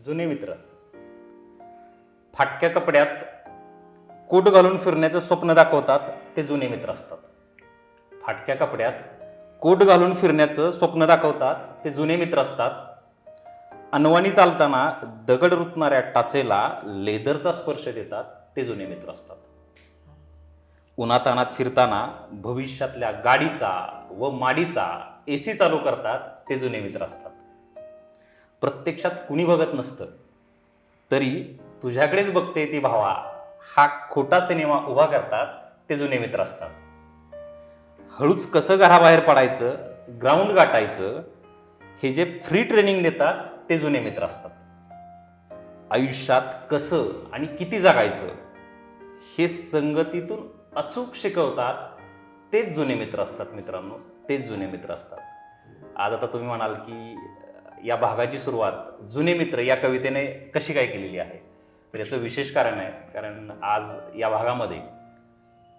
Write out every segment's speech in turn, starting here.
जुने मित्र. फाटक्या कपड्यात कोट घालून फिरण्याचं स्वप्न दाखवतात ते जुने मित्र असतात. फाटक्या कपड्यात कोट घालून फिरण्याचं स्वप्न दाखवतात ते जुने मित्र असतात. अनवाणी चालताना दगड रुतणाऱ्या टाचेला लेदरचा स्पर्श देतात ते जुने मित्र असतात. उन्हातानात फिरताना भविष्यातल्या गाडीचा व माडीचा AC चालू करतात ते जुने मित्र असतात. प्रत्यक्षात कुणी बघत नसतं तरी तुझ्याकडेच बघते ती भावा हा खोटा सिनेमा उभा करतात ते जुने मित्र असतात. हळूच कसं घराबाहेर पडायचं, ग्राउंड गाठायचं हे जे फ्री ट्रेनिंग देतात ते जुने मित्र असतात. आयुष्यात कसं आणि किती जगायचं हे संगतीतून अचूक शिकवतात तेच जुने मित्र असतात. मित्रांनो, तेच जुने मित्र असतात. आज आता तुम्ही म्हणाल की या भागाची सुरुवात जुने मित्र या कवितेने कशी काय केलेली आहे, तर याचं विशेष कारण आहे. कारण आज या भागामध्ये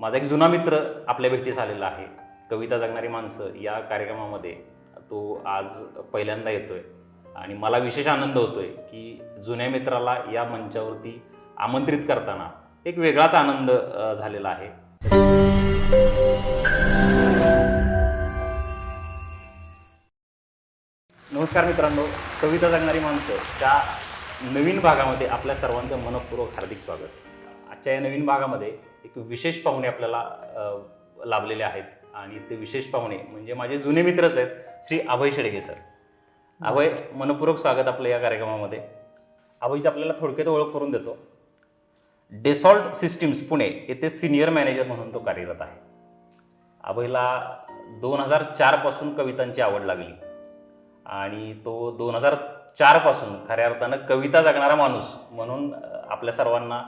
माझा एक जुना मित्र आपल्या भेटीस आलेला आहे. कविता जगणारी माणसं या कार्यक्रमामध्ये तो आज पहिल्यांदा येतोय आणि मला विशेष आनंद होतोय की जुन्या मित्राला या मंचावरती आमंत्रित करताना एक वेगळाच आनंद झालेला आहे. नमस्कार मित्रांनो, कविता जगणारी माणसं त्या नवीन भागामध्ये आपल्या सर्वांचं मनपूर्वक हार्दिक स्वागत. आजच्या या नवीन भागामध्ये एक विशेष पाहुणे आपल्याला लाभलेले आहेत आणि ते विशेष पाहुणे म्हणजे माझे जुने मित्रच आहेत, श्री अभय शेडगे सर. अभय, मनपूर्वक स्वागत आपलं या कार्यक्रमामध्ये. अभयची आपल्याला थोडक्यात ओळख करून देतो. डेसॉल्ट सिस्टीम्स पुणे येथे सिनियर मॅनेजर म्हणून तो कार्यरत आहे. अभयला 2004 पासून कवितांची आवड लागली आणि तो 2004 पासून खऱ्या अर्थानं कविता जगणारा माणूस म्हणून आपल्या सर्वांना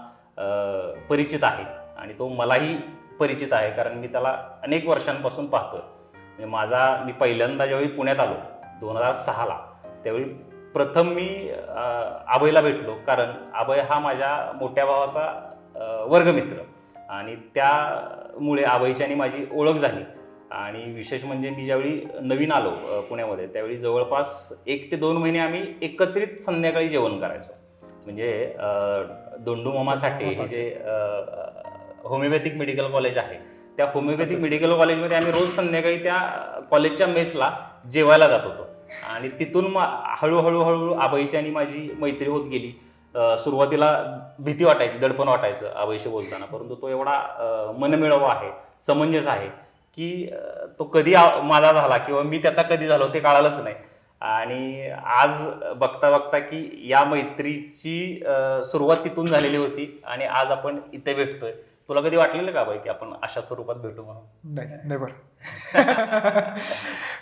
परिचित आहे आणि तो मलाही परिचित आहे, कारण मी त्याला अनेक वर्षांपासून पाहतोय. म्हणजे मी पहिल्यांदा ज्यावेळी पुण्यात आलो 2006ला त्यावेळी प्रथम मी अभयला भेटलो, कारण अभय हा माझ्या मोठ्या भावाचा वर्गमित्र आणि त्यामुळे अभयची आणि माझी ओळख झाली. आणि विशेष म्हणजे मी ज्यावेळी नवीन आलो पुण्यामध्ये त्यावेळी जवळपास 1 ते 2 महिने आम्ही एकत्रित संध्याकाळी जेवण करायचो. म्हणजे दोंडू मामा साठे हे जे होमिओपॅथिक मेडिकल कॉलेज आहे त्या होमिओपॅथिक मेडिकल कॉलेजमध्ये आम्ही रोज संध्याकाळी त्या कॉलेजच्या मेसला जेवायला जात होतो आणि तिथून हळूहळू अभयची आणि माझी मैत्री होत गेली. सुरुवातीला भीती वाटायची, दडपण वाटायचं अभयशी बोलताना, परंतु तो एवढा मनमिळावू आहे, समंजस आहे की तो कधी माझा झाला किंवा मी त्याचा कधी झालो ते कळालंच नाही. आणि आज बघता बघता की या मैत्रीची सुरुवात तिथून झालेली होती आणि आज आपण इथे भेटतोय. तुला कधी वाटलेलं का बाई की आपण अशा स्वरूपात भेटू म्हणून? नाही, नेव्हर.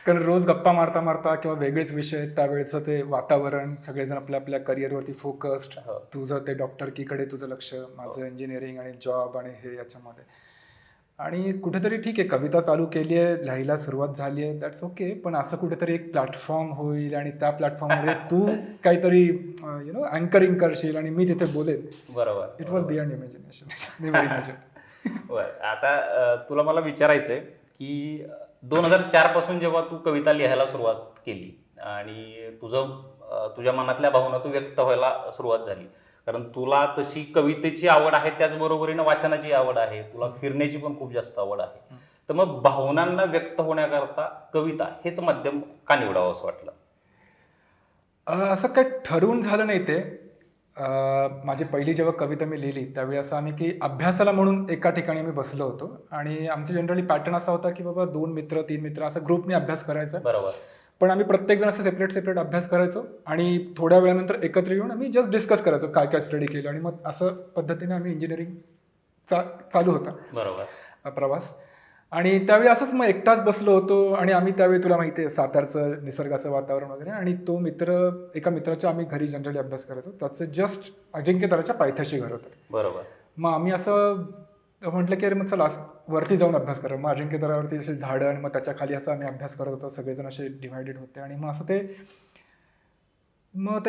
कारण रोज गप्पा मारता मारता किंवा वेगळेच विषय, त्यावेळेचं ते वातावरण, सगळेजण आपल्या आपल्या करिअरवरती फोकस्ड. तुझं ते डॉक्टरकीकडे तुझं लक्ष, माझं इंजिनिअरिंग आणि जॉब आणि हे याच्यामध्ये. आणि कुठेतरी ठीक आहे, कविता चालू केली आहे, लिहायला सुरुवात झाली आहे, दॅट्स ओके. पण असं कुठेतरी एक प्लॅटफॉर्म होईल आणि त्या प्लॅटफॉर्ममध्ये तू काहीतरी अँकरिंग करशील आणि मी तिथे बोलेन. बरोबर. It was beyond imagination. Never imagine. आता तुला मला विचारायचंय की 2004 पासून जेव्हा तू कविता लिहायला सुरुवात केली आणि तुझ्या मनातल्या भावना तू व्यक्त व्हायला सुरुवात झाली, कारण तुला तशी कवितेची आवड आहे, त्याचबरोबरीनं वाचनाची आवड आहे, तुला फिरण्याची पण खूप जास्त आवड आहे, तर मग भावनांना व्यक्त होण्याकरता कविता हेच माध्यम का निवडावं असं वाटलं? असं काही ठरवून झालं नाही ते. माझी पहिली जेव्हा कविता मी लिहिली त्यावेळी असं आम्ही की अभ्यासाला म्हणून एका ठिकाणी मी बसलो होतो आणि आमचं जनरली पॅटर्न असा होता की बाबा 2 मित्र 3 मित्र असं ग्रुपने अभ्यास करायचा. बरोबर. पण आम्ही प्रत्येकजण असं सेपरेट अभ्यास करायचो आणि थोड्या वेळानंतर एकत्र येऊन आम्ही जस्ट डिस्कस करायचो काय काय स्टडी केलं आणि मग असं पद्धतीने आम्ही इंजिनिअरिंग चालू होता. बरोबर. प्रवास. आणि त्यावेळी असंच मग एकटाच बसलो होतो आणि आम्ही त्यावेळी तुला माहिती आहे सातारचं निसर्गाचं वातावरण वगैरे, आणि तो एका मित्राच्या आम्ही घरी जनरली अभ्यास करायचो. त्याचं जस्ट अजिंक्यताराच्या पायथ्याशी घर होतं. बरोबर. मग आम्ही असं म्हटलं की अरे मग चला वरती जाऊन अभ्यास करा. मग अजिंक्यतारावरती असे झाडं आणि मग त्याच्या खाली असं आम्ही अभ्यास करत होतो, सगळेजण असे डिव्हायडेड होते. आणि मग असं ते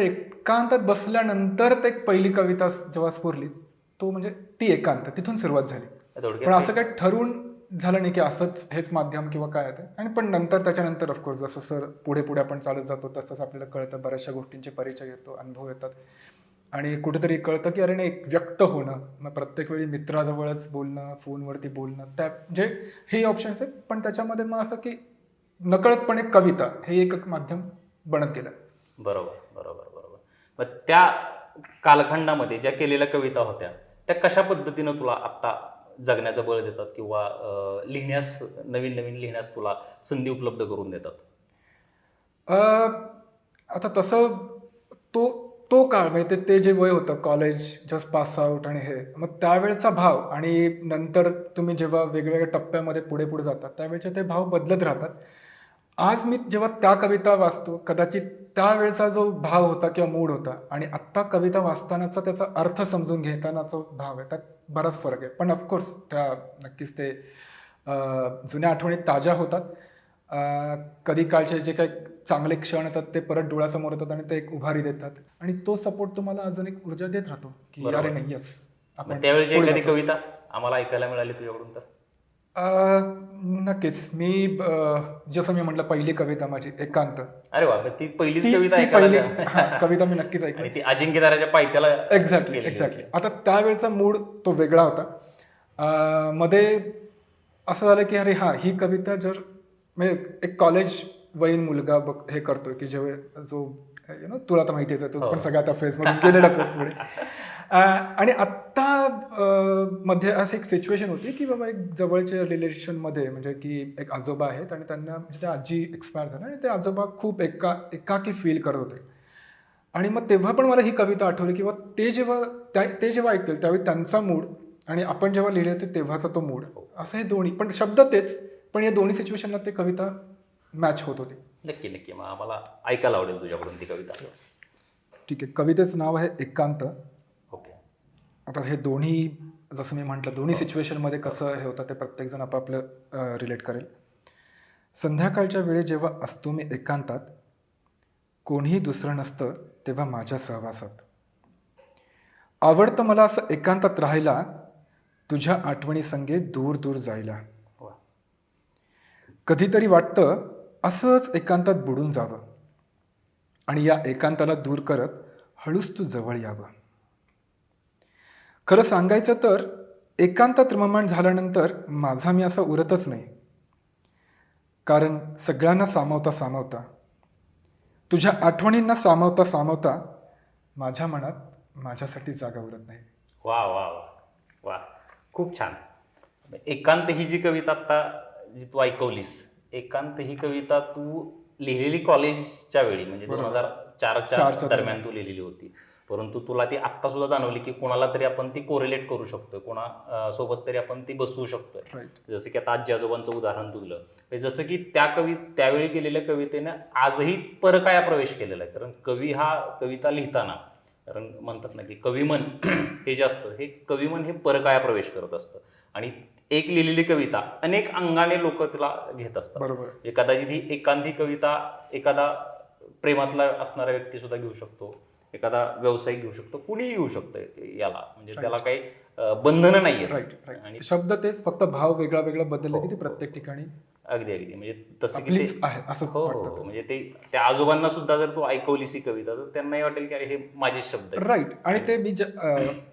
एकांतात बसल्यानंतर ते पहिली कविता जेव्हा स्फुरली तो म्हणजे ती एकांत तिथून सुरुवात झाली. पण असं काही ठरवून झालं नाही की असंच हेच माध्यम किंवा काय आहे ते. आणि पण नंतर त्याच्यानंतर ऑफकोर्स जसं सर पुढे पुढे आपण चालत जातो तसंच आपल्याला कळतं, बऱ्याचशा गोष्टींचे परिचय येतो, अनुभव येतात आणि कुठेतरी कळतं की अरे नाही, एक व्यक्त होणं, मग प्रत्येक वेळी मित्राजवळच बोलणं, फोनवरती बोलणं, त्या म्हणजे हे ऑप्शन्स आहेत. पण त्याच्यामध्ये मग असं की नकळतपणे कविता हे एक माध्यम बनत गेलं. बरोबर बरोबर बरोबर. मग त्या कालखंडामध्ये ज्या केलेल्या कविता होत्या त्या कशा पद्धतीनं तुला आत्ता जगण्याचं बळ देतात किंवा लिहिण्यास, नवीन नवीन लिहिण्यास तुला संधी उपलब्ध करून देतात? आता तसं तो तो काळ म्हणजे ते जे वय होतं, कॉलेज जस्ट पास आउट आणि हे, मग त्यावेळचा भाव आणि नंतर तुम्ही जेव्हा वेगवेगळ्या टप्प्यामध्ये पुढे पुढे जातात त्यावेळेचे ते भाव बदलत राहतात. आज मी जेव्हा त्या कविता वाचतो, कदाचित त्यावेळचा जो भाव होता किंवा मूड होता आणि आत्ता कविता वाचतानाचा त्याचा अर्थ समजून घेतानाचा भाव आहे, त्यात बराच फरक आहे. पण ऑफकोर्स त्या नक्कीच ते जुन्या आठवणी ताज्या होतात. कधी काळचे जे काही चांगले क्षण येतात ते परत डोळ्यासमोर येतात आणि ते एक उभारी देतात आणि तो सपोर्ट तुम्हाला अजून एक ऊर्जा देत राहतो की बरोबर. अरे नाही, यस, मग त्यावेळेची पुढे एखादी जातो. कविता आम्हाला ऐकायला मिळाली तुझ्याकडून तर? नक्कीच. मी जसं मी म्हटलं, पहिली कविता माझी एकांत, अरे वा, मग ती पहिलीच ती कविता ती ऐकायला पहिली मिळाली. कविता मी नक्कीच ऐकली. आणि ती अजिंक्यताराच्या पायथ्याला एक्झॅक्टली केलेली एक्झॅक्टली. होती. आता त्यावेळचा मूड तो वेगळा होता. मध्ये असं झालं की अरे हां, ही कविता जर म्हणजे एक कॉलेज वयीन मुलगा बघ हे करतोय की जेव्हा जो तुला तर माहितीच आहे, तू पण सगळ्या आता फेसमधून गेलेलाच आहेस पुढे. आणि आत्ता मध्ये असं एक सिच्युएशन होती की बाबा एक जवळच्या रिलेशनमध्ये म्हणजे की एक आजोबा आहेत आणि त्यांना म्हणजे त्या आजी एक्सपायर झाल्या आणि ते आजोबा खूप एकाकी फील करत होते. आणि मग तेव्हा पण मला ही कविता आठवली किंवा ते जेव्हा ऐकतील त्यावेळी त्यांचा मूड आणि आपण जेव्हा लिहिले होते तेव्हाचा तो मूड, असं हे दोन्ही, पण शब्द तेच, पण या दोन्ही सिच्युएशनला ते कविता मॅच होत होती. नक्की नक्की. मग आम्हाला ऐकायला आवडेल तुझ्याकडून ती कविता. ठीक आहे. कवितेचं नाव आहे एकांत. ओके. आता हे दोन्ही, जसं मी म्हटलं, दोन्ही सिच्युएशनमध्ये कसं हे होतं ते प्रत्येकजण आपापलं रिलेट करेल. संध्याकाळच्या वेळी जेव्हा असतो मी एकांतात, कोणीही दुसरं नसतं तेव्हा माझ्या सहवासात. आवडतं मला असं एकांतात राहायला, तुझ्या आठवणी संगे दूर दूर जायला. वा. कधीतरी वाटतं असंच एकांतात बुडून जावं आणि या एकांताला दूर करत हळूच तू जवळ यावं. खरं सांगायचं तर एकांतात रममाण झाल्यानंतर माझा मी असा उरतच नाही, कारण सगळ्यांना सामावता सामावता, तुझ्या आठवणींना सामावता सामावता माझ्या मनात माझ्यासाठी जागा उरत नाही. वा वा वा वा, खूप छान. एकांत ही जी कविता आत्ता जी तू ऐकवलीस, एकांत ही कविता तू लिहिलेली कॉलेजच्या वेळी म्हणजे 2004च्या दरम्यान तू लिहिलेली होती. परंतु तुला ती आत्ता सुद्धा जाणवली की कोणाला तरी आपण ती कोरिलेट करू शकतोय, कोणा सोबत तरी आपण ती बसवू शकतोय. राईट. जसं की आता आजी आजोबांचं उदाहरण तू दिलं, जसं की त्यावेळी केलेल्या कवितेनं आजही परकाया प्रवेश केलेला आहे. कारण कवी हा कविता लिहिताना, कारण म्हणतात ना की कविमन हे जे असतं, हे कविमन हे परकाया प्रवेश करत असतं आणि एक लिहिलेली कविता अनेक अंगाने लोक तिला घेत असतात. बरोबर. कदाचित ही एकांती कविता एखादा प्रेमातला असणारा व्यक्ती सुद्धा घेऊ शकतो, एखादा व्यावसायिक घेऊ शकतो, कुणीही घेऊ शकतं याला, म्हणजे त्याला काही बंधनं नाही आहेत. Right right. शब्द तेच, फक्त भाव वेगळा वेगळा बदलला की ती प्रत्येक ठिकाणी अगदी अगदी. म्हणजे तसं की आपलीच आहे असंच हो वाटतं. हो, म्हणजे ते त्या आजोबांना सुद्धा जर तू ऐकवलीस ही कविता तर त्यांनाही वाटेल की अरे हे माझेच शब्द आहेत. राईट. आणि ते मी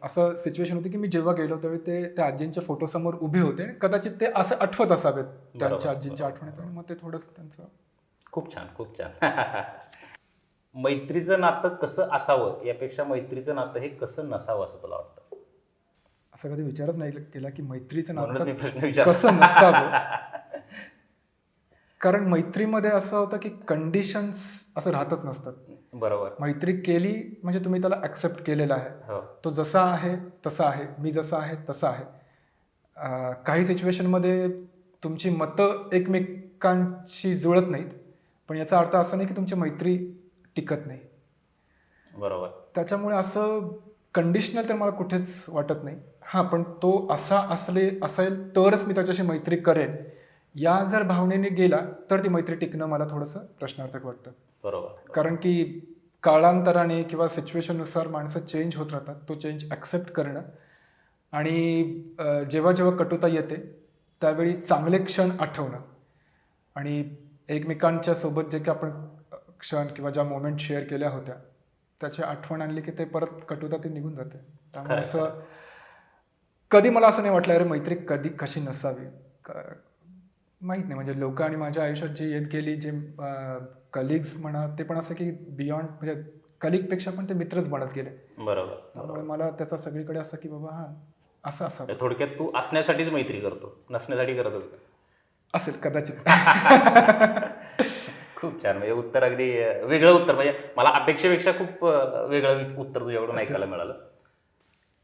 असं सिच्युएशन होती की मी जेव्हा गेलो त्यावेळी ते त्या आजींच्या फोटोसमोर उभे होते आणि कदाचित ते असं आठवत असावेत त्यांच्या आजींच्या आठवणीत, आणि मग ते थोडंसं त्यांचं. खूप छान खूप छान. मैत्रीचं नातं कसं असावं यापेक्षा मैत्रीचं नातं हे कसं नसावं असं तुला वाटतं? असं कधी विचारच नाही केला की मैत्रीचं म्हणूनच मी प्रश्न नातं विचारला. कसं नसावं. कारण मैत्रीमध्ये असं होतं की कंडिशन्स असं राहतच नसतात. बरोबर. मैत्री केली म्हणजे तुम्ही त्याला ऍक्सेप्ट केलेला आहे, हो. तो जसा आहे तसा आहे, मी जसा आहे तसा आहे. काही सिच्युएशनमध्ये तुमची मतं एकमेकांशी जुळत नाहीत, पण याचा अर्थ असा नाही की तुमची मैत्री टिकत नाही. बरोबर. त्याच्यामुळे असं कंडिशनल तर मला कुठेच वाटत नाही. हां, पण तो असेल तरच मी त्याच्याशी मैत्री करेन, या जर भावनेने गेला तर ती मैत्री टिकणं मला थोडंसं प्रश्नार्थक वाटतं. बरोबर. कारण की काळांतराने किंवा सिच्युएशननुसार माणसं चेंज होत राहतात. तो चेंज ॲक्सेप्ट करणं आणि जेव्हा जेव्हा कटुता येते त्यावेळी चांगले क्षण आठवणं आणि एकमेकांच्या सोबत जे काही आपण क्षण किंवा ज्या मोमेंट शेअर केल्या होत्या त्याची आठवण आणली की ते परत कटुता ती निघून जाते. त्यामुळे खरंय, असं कधी मला असं नाही वाटलं अरे मैत्री कधी कशी नसावी. माहीत नाही, म्हणजे लोक आणि माझ्या आयुष्यात जे येत गेली, जे कलिग्स म्हणा, ते पण असं की बियॉन्ड, म्हणजे कलिगपेक्षा पण ते मित्रच बनत गेले. बरोबर. त्यामुळे मला त्याचा सगळीकडे असं की बाबा हां असं असावं थोडक्यात तू असण्यासाठीच मैत्री करतो, नसण्यासाठी करतच नाही. असेल कदाचित. खूप छान. म्हणजे उत्तर अगदी वेगळं उत्तर, म्हणजे मला अपेक्षेपेक्षा खूप वेगळं उत्तर तुझ्याकडून ऐकायला मिळालं.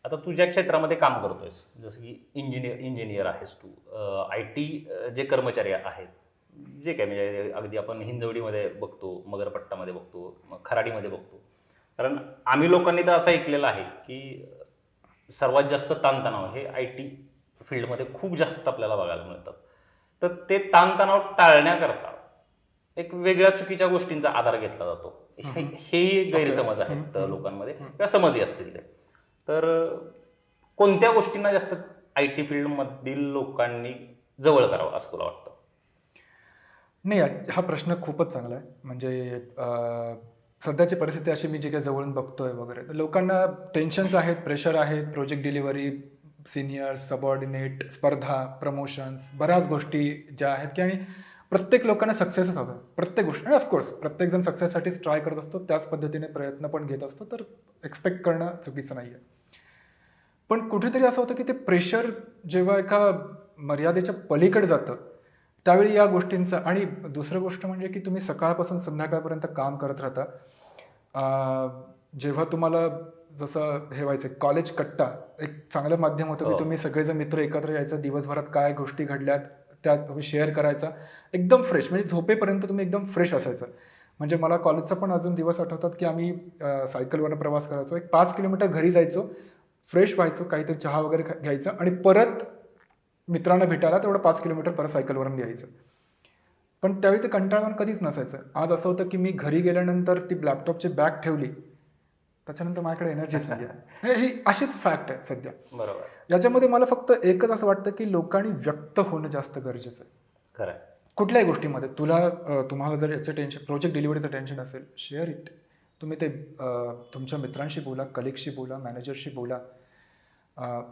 आता तू ज्या क्षेत्रामध्ये काम करतोयस, जसं की इंजिनियर आहेस तू, IT जे कर्मचारी आहेत, जे काय म्हणजे अगदी आपण हिंजवडीमध्ये बघतो, मगरपट्टामध्ये बघतो, मग खराडीमध्ये बघतो. कारण आम्ही लोकांनी तर असं ऐकलेलं आहे की सर्वात जास्त ताणतणाव हे IT फील्डमध्ये खूप जास्त आपल्याला बघायला मिळतात. तर ते ताणतणाव टाळण्याकरता एक वेगळ्या चुकीच्या गोष्टींचा आधार घेतला जातो. हेही गैरसमज आहेत लोकांमध्ये, किंवा समजही असतील ते. तर कोणत्या गोष्टींना जास्त IT फील्डमधील लोकांनी जवळ करावं असं तुला वाटतं? नाही, हा प्रश्न खूपच चांगला आहे. म्हणजे सध्याची परिस्थिती अशी मी जे काही जवळून बघतोय वगैरे, तर लोकांना टेन्शन्स आहेत, प्रेशर आहेत, प्रोजेक्ट डिलिव्हरी, सिनियर्स, सबऑर्डिनेट, स्पर्धा, प्रमोशन्स, बऱ्याच गोष्टी ज्या आहेत की, आणि प्रत्येक लोकांना सक्सेसच हवं, प्रत्येक गोष्टी. आणि ऑफकोर्स प्रत्येकजण सक्सेससाठीच ट्राय करत असतो, त्याच पद्धतीने प्रयत्न पण घेत असतो, तर एक्सपेक्ट करणं चुकीचं नाही आहे. पण कुठेतरी असं होतं की ते प्रेशर जेव्हा एका मर्यादेच्या पलीकडे जातं, त्यावेळी या गोष्टींचं. आणि दुसरं गोष्ट म्हणजे की तुम्ही सकाळपासून संध्याकाळपर्यंत काम करत राहता. जेव्हा तुम्हाला जसं हे व्हायचं कॉलेज कट्टा एक चांगलं माध्यम होतं की तुम्ही सगळेजण मित्र एकत्र यायचं, दिवसभरात काय गोष्टी घडल्यात त्या तुम्ही शेअर करायचा, एकदम फ्रेश, म्हणजे झोपेपर्यंत तुम्ही एकदम फ्रेश असायचं. म्हणजे मला कॉलेजचा पण अजून दिवस आठवतात की आम्ही सायकलवरनं प्रवास करायचो, एक 5 किलोमीटर घरी जायचो, फ्रेश व्हायचो, काहीतरी चहा वगैरे घ्यायचं आणि परत मित्रांना भेटायला तेवढं 5 किलोमीटर परत सायकलवरून यायचं. पण त्यावेळी ते कंटाळवाण कधीच नसायचं. आज असं होतं की मी घरी गेल्यानंतर ती लॅपटॉपची बॅग ठेवली, त्याच्यानंतर माझ्याकडे एनर्जीच नाही आहे. ही अशीच फॅक्ट आहे सध्या. बरोबर. याच्यामध्ये मला फक्त एकच असं वाटतं की लोकांनी व्यक्त होणं जास्त गरजेचं आहे. खरं. कुठल्याही गोष्टीमध्ये तुम्हाला जर याचं टेन्शन, प्रोजेक्ट डिलिव्हरीचं टेन्शन असेल, शेअर इट. तुम्ही ते तुमच्या मित्रांशी बोला, कलिगशी बोला, मॅनेजरशी बोला.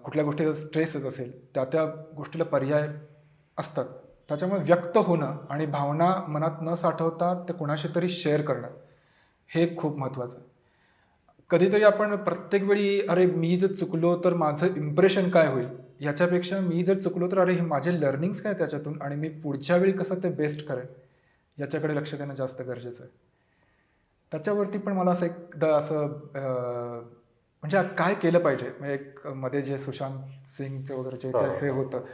कुठल्या गोष्टीचा स्ट्रेसच असेल, त्या गोष्टीला पर्याय असतात. त्याच्यामुळे व्यक्त होणं आणि भावना मनात न साठवता ते कुणाशी तरी शेअर करणं हे खूप महत्त्वाचं आहे. कधीतरी आपण प्रत्येक वेळी अरे मी जर चुकलो तर माझं इम्प्रेशन काय होईल, याच्यापेक्षा मी जर चुकलो तर अरे हे माझे लर्निंग्स काय त्याच्यातून, आणि मी पुढच्या वेळी कसं ते बेस्ट करेन, याच्याकडे लक्ष देणं जास्त गरजेचं आहे. त्याच्यावरती पण मला असं एकदा असं म्हणजे काय केलं पाहिजे, म्हणजे एक मध्ये जे सुशांत सिंगचं वगैरे जे हे होतं,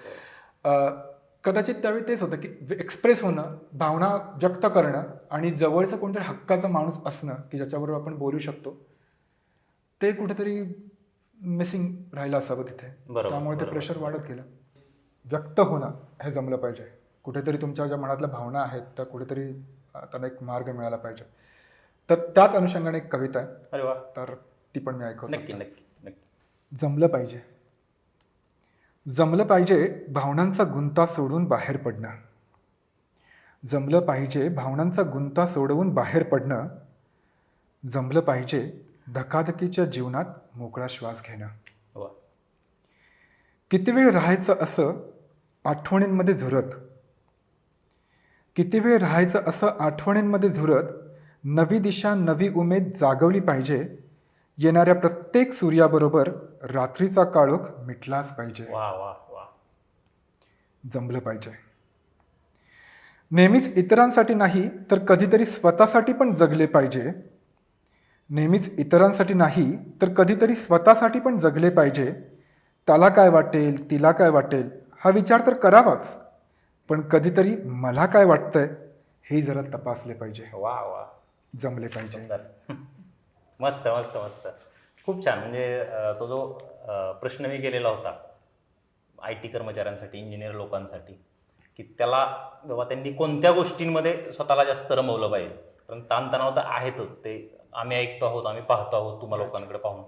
कदाचित त्यावेळी तेच होतं की एक्सप्रेस होणं, भावना व्यक्त करणं, आणि जवळचं कोणतरी हक्काचा माणूस असणं की ज्याच्याबरोबर आपण बोलू शकतो, ते कुठेतरी मिसिंग राहिलं असावं तिथे. त्यामुळे ते प्रेशर वाढत गेलं. व्यक्त होणं हे जमलं पाहिजे. कुठेतरी तुमच्या ज्या मनातल्या भावना आहेत त्या कुठेतरी त्यांना एक मार्ग मिळाला पाहिजे. तर त्याच अनुषंगाने एक कविता आहे. अरे वा. तर ती पण मी ऐकवतो. नक्की नक्की नक्की. जमलं पाहिजे. जमलं पाहिजे भावनांचा गुंता सोडून बाहेर पडणं. जमलं पाहिजे भावनांचा गुंता सोडवून बाहेर पडणं. जमलं पाहिजे धकाधकीच्या जीवनात मोकळा श्वास घेणं. वा. किती वेळ राहायचं असं आठवणींमध्ये झुरत. किती वेळ राहायचं असं आठवणींमध्ये झुरत. नवी दिशा नवी उमेद जागवली पाहिजे. येणाऱ्या प्रत्येक सूर्याबरोबर रात्रीचा काळोख मिटलाच पाहिजे. वा वा वा. जमलं पाहिजे. नेहमीच इतरांसाठी नाही तर कधीतरी स्वतःसाठी पण जगले पाहिजे. नेहमीच इतरांसाठी नाही तर कधीतरी स्वतःसाठी पण जगले पाहिजे. त्याला काय वाटेल, तिला काय वाटेल हा विचार तर करावाच, पण कधीतरी मला काय वाटतंय हे जरा तपासले पाहिजे. वा वा. जमले पाहिजे. मस्त मस्त मस्त. खूप छान. म्हणजे तो जो प्रश्न मी केलेला होता IT कर्मचाऱ्यांसाठी, इंजिनियर लोकांसाठी, की त्याला बाबा त्यांनी कोणत्या गोष्टींमध्ये स्वतःला जास्त रमवलं पाहिजे. कारण ताणतणाव तर आहेतच, ते आम्ही ऐकतो आहोत, आम्ही पाहतो आहोत तुम्हा लोकांकडे पाहून,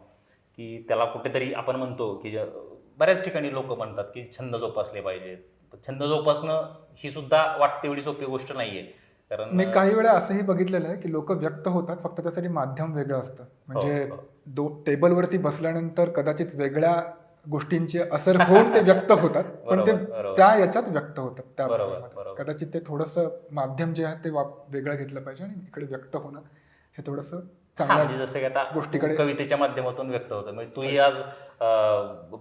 की त्याला कुठेतरी आपण म्हणतो की बऱ्याच ठिकाणी लोक म्हणतात की छंद जोपासले पाहिजेत, छंद जोपासणं ही सुद्धा वाटते एवढी सोपी गोष्ट नाहीये. कारण मी काही वेळा असंही बघितलेलं आहे की लोक व्यक्त होतात, फक्त त्यासाठी माध्यम वेगळं असतं. म्हणजे हो. टेबलवरती बसल्यानंतर कदाचित वेगळ्या गोष्टींचे असर होऊन ते व्यक्त होतात, पण ते बरोबर. त्या याच्यात व्यक्त होतात त्या बरोबर, भागामध्ये. बरोबर. कदाचित ते थोडंसं माध्यम जे आहे ते वेगळं घेतलं पाहिजे आणि इकडे व्यक्त होणं हे थोडंसं हा, चांगलं. म्हणजे जसं की आता गोष्टीकडे- कवितेच्या माध्यमातून व्यक्त होतं. म्हणजे तूही आज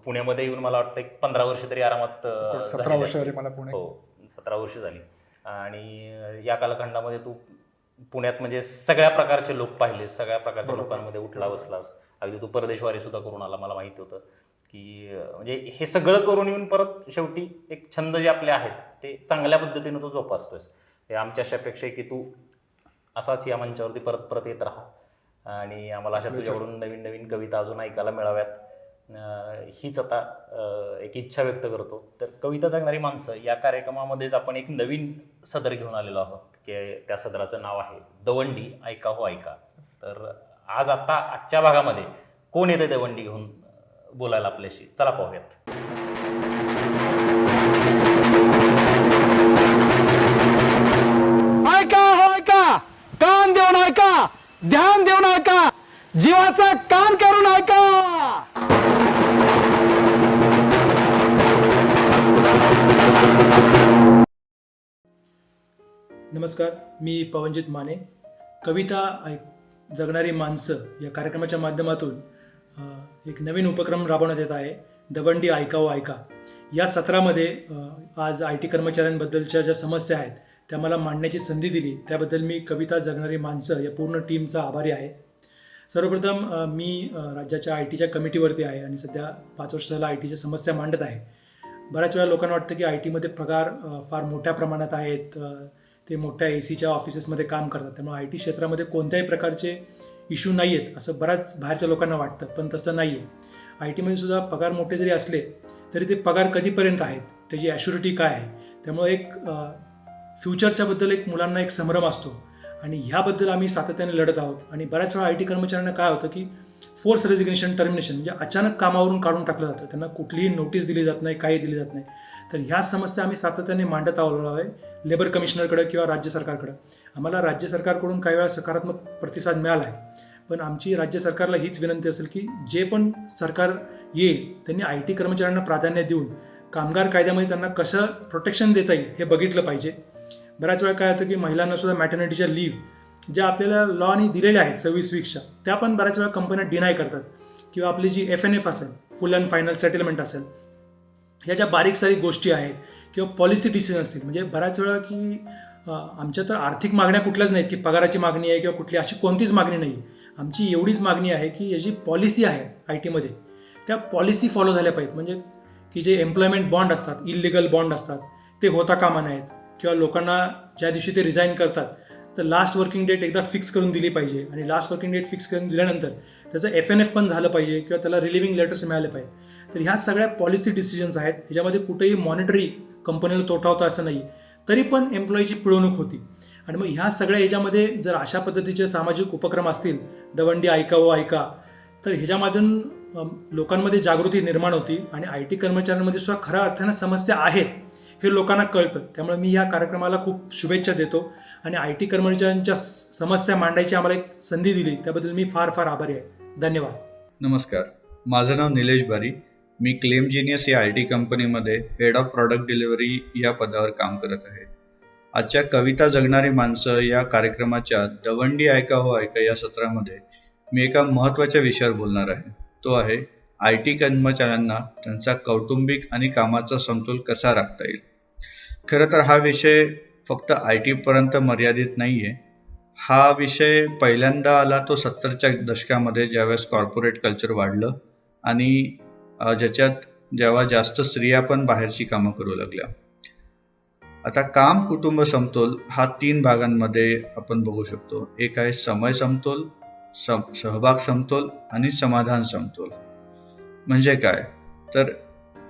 पुण्यामध्ये येऊन मला वाटतं 15 वर्ष तरी आरामात 17 वर्ष झाली मला पुणे. हो, 17 वर्ष झाली. आणि या कालखंडामध्ये तू पुण्यात म्हणजे सगळ्या प्रकारचे लोक पाहिले, सगळ्या प्रकारच्या बरोबर. लोकांमध्ये उठला बसलास. अगदी तू परदेशवारी सुद्धा करून आला, मला माहिती होतं की म्हणजे हे सगळं करून येऊन परत शेवटी एक छंद जे आपले आहेत ते चांगल्या पद्धतीनं तू जोपासतोयस. हे आमच्या अशा अपेक्षा आहे की तू असाच या मंचावरती परत परत येत राहा आणि आम्हाला अशा तुझ्याकडून नवीन नवीन कविता अजून ऐकायला मिळाव्यात. हीच आता एक इच्छा व्यक्त करतो. तर कविता जगणारी माणसं या कार्यक्रमामध्येच आपण एक नवीन सदर घेऊन आलेलो आहोत की त्या सदराचं नाव आहे दवंडी ऐका हो ऐका. तर आज आता आजच्या भागामध्ये कोण येते दवंडी घेऊन बोलायला आपल्याशी, चला पाहूयात. ऐका हो ऐका, कान देऊन ऐका, ध्यान देऊन ऐका, जीवाचा कान करून ऐका. नमस्कार, मी पवनजित माने. कविता जगणारी माणसं या कार्यक्रमाच्या माध्यमातून एक नवीन उपक्रम राबवण्यात येत आहे, दवंडी ऐका हो ऐका. या सत्रामध्ये आज IT कर्मचाऱ्यांबद्दलच्या ज्या समस्या आहेत त्या मला मांडण्याची संधी दिली, त्याबद्दल मी कविता जगणारी माणसं या पूर्ण टीमचा आभारी आहे. सर्वप्रथम मी राज्याच्या ITच्या कमिटीवरती आहे आणि सध्या 5 वर्ष झाला ITच्या समस्या मांडत आहे. बऱ्याच वेळा लोकांना वाटतं की ITमध्ये पगार फार मोठ्या प्रमाणात आहेत, ते मोठ्या ACच्या ऑफिसेसमध्ये काम करतात, त्यामुळे IT क्षेत्रामध्ये कोणत्याही प्रकारचे इश्यू नाही आहेत असं बऱ्याच बाहेरच्या लोकांना वाटतं, पण तसं नाही आहे. ITमध्ये सुद्धा पगार मोठे जरी असले तरी ते पगार कधीपर्यंत आहेत, त्याची ॲश्युरिटी काय आहे, त्यामुळे एक फ्युचरच्याबद्दल एक मुलांना एक संभ्रम असतो आणि ह्याबद्दल आम्ही सातत्याने लढत आहोत. आणि बऱ्याच वेळा IT कर्मचाऱ्यांना काय होतं की फोर्स रेजिग्नेशन टर्मिनेशन म्हणजे अचानक कामावरून काढून टाकलं जातं, त्यांना कुठलीही नोटीस दिली जात नाही, काही दिली जात नाही. तर ह्या समस्या आम्ही सातत्याने मांडत आलो आहे लेबर कमिशनरकडे किंवा राज्य सरकारकडे. आम्हाला राज्य सरकारकडून काही वेळा सकारात्मक प्रतिसाद मिळाला आहे, पण आमची राज्य सरकारला हीच विनंती असेल की जे पण सरकार येईल त्यांनी IT कर्मचाऱ्यांना प्राधान्य देऊन कामगार कायद्यामध्ये त्यांना कसं प्रोटेक्शन देता येईल हे बघितलं पाहिजे. बऱ्याच वेळा काय होतं की महिलांना सुद्धा मॅटर्निटीच्या लीव्ह ज्या आपल्याला लॉनी दिलेल्या आहेत 26 वीकच्या, त्या पण बऱ्याच वेळा कंपन्या डिनाय करतात. किंवा आपली जी FNF असेल, फुल अँड फायनल सेटलमेंट असेल, ह्या ज्या बारीक सारीक गोष्टी आहेत किंवा पॉलिसी डिसिजन असतील, म्हणजे बऱ्याच वेळा की आमच्या तर आर्थिक मागण्या कुठल्याच नाहीत की पगाराची मागणी आहे किंवा कुठली अशी कोणतीच मागणी नाही. आमची एवढीच मागणी आहे की याची पॉलिसी आहे ITमध्ये त्या पॉलिसी फॉलो झाल्या पाहिजेत. म्हणजे की जे एम्प्लॉयमेंट बॉन्ड असतात, इलिगल बॉन्ड असतात, ते होता कामा नाहीत. किंवा लोकांना ज्या दिवशी ते रिझाईन करतात तर लास्ट वर्किंग डेट एकदा फिक्स करून दिली पाहिजे आणि लास्ट वर्किंग डेट फिक्स करून दिल्यानंतर त्याचं FNF पण झालं पाहिजे किंवा त्याला रिलिव्हिंग लेटर्स मिळाले पाहिजे. तर ह्या सगळ्या पॉलिसी डिसिजन्स आहेत, ह्याच्यामध्ये कुठेही मॉनिटरी कंपनीला तोटा होता असं नाही, तरी पण एम्प्लॉईची पिळवणूक होती. आणि मग ह्या सगळ्या ह्याच्यामध्ये जर अशा पद्धतीचे सामाजिक उपक्रम असतील, दवंडी ऐका हो ऐका, तर ह्याच्यामधून लोकांमध्ये जागृती निर्माण होती आणि IT कर्मचाऱ्यांमध्ये सुद्धा खऱ्या अर्थानं समस्या आहेत हे लोकांना कळतं. त्यामुळे मी या कार्यक्रमाला खूप शुभेच्छा देतो आणि IT कर्मचाऱ्यांच्या समस्या मांडायची आम्हाला एक संधी दिली त्याबद्दल मी फार फार आभारी आहे. धन्यवाद. नमस्कार, माझं नाव निलेश बारी. मी क्लेम जीनियस या IT कंपनीमध्ये हेड ऑफ प्रॉडक्ट डिलिव्हरी या पदावर काम करत आहे. आजच्या कविता जगणारी माणसं या कार्यक्रमाच्या दवंडी ऐका हो ऐका या सत्रामध्ये मी एका महत्त्वाच्या विषयावर बोलणार आहे. तो आहे IT कर्मचाऱ्यांना त्यांचा कौटुंबिक आणि कामाचा समतोल कसा राखता येईल. खरं तर हा विषय फक्त IT पर्यंत मर्यादित नाही आहे. हा विषय पहिल्यांदा आला तो 70च्या दशकामध्ये, ज्यावेळेस कॉर्पोरेट कल्चर वाढलं आणि ज्याच्यात जेव्हा जास्त स्त्रिया पण बाहेरची कामं करू लागल्या. आता काम कुटुंब समतोल हा 3 भागांमध्ये आपण बघू शकतो. एक आहे समय समतोल, सहभाग समतोल आणि समाधान समतोल. म्हणजे काय तर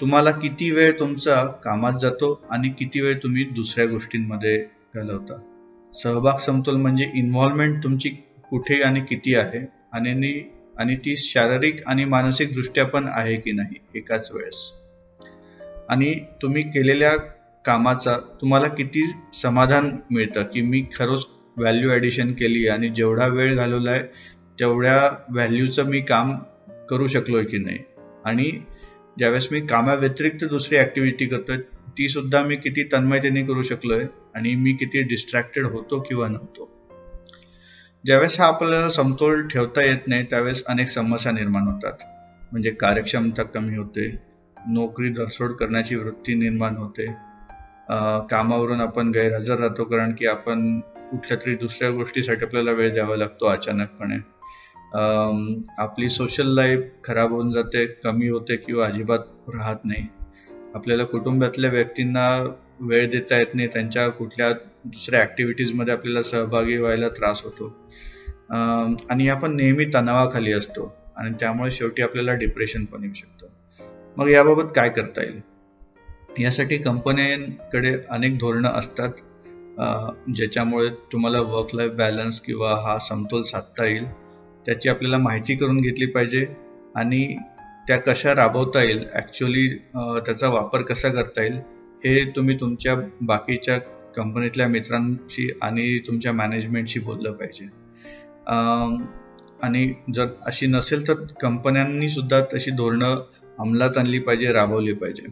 तुम्हाला किती वेळ तुमचा कामात जातो आणि किती वेळ तुम्ही दुसऱ्या गोष्टींमध्ये घालवता. सहभाग समतोल म्हणजे इन्व्हॉल्वमेंट तुमची कुठे आणि किती आहे आणि ती शारीरिक आणि मानसिक दृष्ट्या पण आहे की नाही एकाच वेळेस. आणि तुम्ही केलेल्या कामाचा तुम्हाला किती समाधान मिळतं, की मी खरंच व्हॅल्यू ॲडिशन केली आणि जेवढा वेळ घालवला आहे तेवढ्या व्हॅल्यूचं मी काम करू शकलोय की नाही. आणि ज्यावेळेस मी कामाव्यतिरिक्त दुसरी ॲक्टिव्हिटी करतोय ती सुद्धा मी किती तन्मयतेने करू शकलोय आणि मी किती डिस्ट्रॅक्टेड होतो किंवा नव्हतो. ज्यावेळेस हा आपल्याला समतोल ठेवता येत नाही त्यावेळेस अनेक समस्या निर्माण होतात. म्हणजे कार्यक्षमता कमी होते, नोकरी धरसोड करण्याची वृत्ती निर्माण होते, कामावरून आपण गैरहजर राहतो कारण की आपण कुठल्या तरी दुसऱ्या गोष्टीसाठी आपल्याला वेळ द्यावा लागतो अचानकपणे. आपली सोशल लाईफ खराब होऊन जाते, कमी होते किंवा अजिबात राहत नाही. आपल्याला कुटुंबातल्या व्यक्तींना वेळ देता येत नाही, त्यांच्या कुठल्या दुसऱ्या ॲक्टिव्हिटीजमध्ये आपल्याला सहभागी व्हायला त्रास होतो. आणि आपण नेहमी तणावाखाली असतो आणि त्यामुळे शेवटी आपल्याला डिप्रेशन पण येऊ शकतं. मग याबाबत काय करता येईल? यासाठी कंपन्यांकडे अनेक धोरणं असतात ज्याच्यामुळे तुम्हाला वर्क लाईफ बॅलन्स किंवा हा समतोल साधता येईल. त्याची आपल्याला माहिती करून घेतली पाहिजे आणि त्या कशा राबवता येईल, ॲक्च्युअली त्याचा वापर कसा करता येईल हे तुम्ही तुमच्या बाकीच्या कंपनीतल्या मित्रांशी आणि तुमच्या मॅनेजमेंटशी बोललं पाहिजे. आणि जर अशी नसेल तर कंपन्यांनी सुद्धा तशी धोरणं अंमलात आणली पाहिजे, राबवली पाहिजे.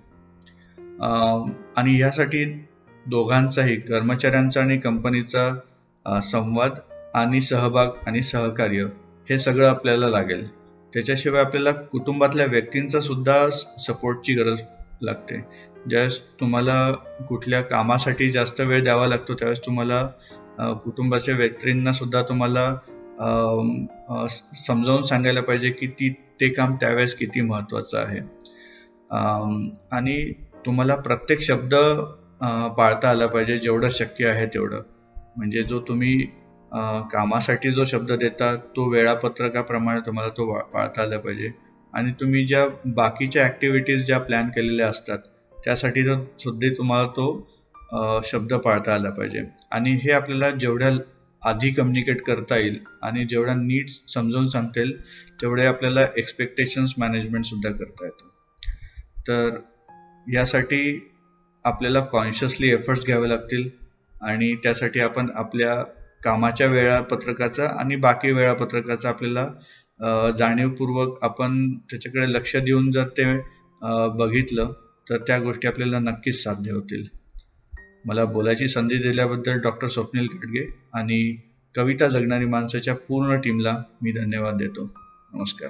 आणि यासाठी दोघांचाही, कर्मचाऱ्यांचा आणि कंपनीचा संवाद आणि सहभाग आणि सहकार्य हे सगळं आपल्याला लागेल. त्याच्याशिवाय आपल्याला कुटुंबातल्या व्यक्तींचा सुद्धा सपोर्टची गरज लागते. ज्यावेळेस तुम्हाला कुठल्या कामासाठी जास्त वेळ द्यावा लागतो त्यावेळेस तुम्हाला कुटुंबाच्या व्यक्तींना सुद्धा तुम्हाला समजावून सांगायला पाहिजे की ते काम त्यावेळेस किती महत्त्वाचं आहे. आणि तुम्हाला प्रत्येक शब्द पाळता आला पाहिजे जेवढं शक्य आहे तेवढं. म्हणजे जो तुम्ही कामासाठी जो शब्द देता तो वेळापत्रकाप्रमाणे तुम्हाला तो पाळता आला पाहिजे. आणि तुम्ही ज्या बाकीच्या ॲक्टिव्हिटीज ज्या प्लॅन केलेल्या असतात त्यासाठी सुद्धा तुम्हाला तो शब्द पाळता आला पाहिजे. आणि हे आपल्याला जेवढ्या आधी कम्युनिकेट करता येईल आणि जेवढ्या नीड्स समजावून सांगता येईल तेवढे आपल्याला एक्सपेक्टेशन्स मॅनेजमेंट सुद्धा करता येतं. तर यासाठी आपल्याला कॉन्शियसली एफर्ट्स घ्यावे लागतील आणि त्यासाठी आपण आपल्या कामाच्या वेळापत्रकाचा आणि बाकी वेळापत्रकाचा आपल्याला जाणीवपूर्वक आपण त्याच्याकडे लक्ष देऊन जर ते बघितलं तर त्या गोष्टी आपल्याला नक्कीच साध्य होतील. मला बोलायची संधी दिल्याबद्दल डॉक्टर स्वप्नील घाटगे आणि कविता जगणारी माणसाच्या पूर्ण टीमला मी धन्यवाद देतो. नमस्कार.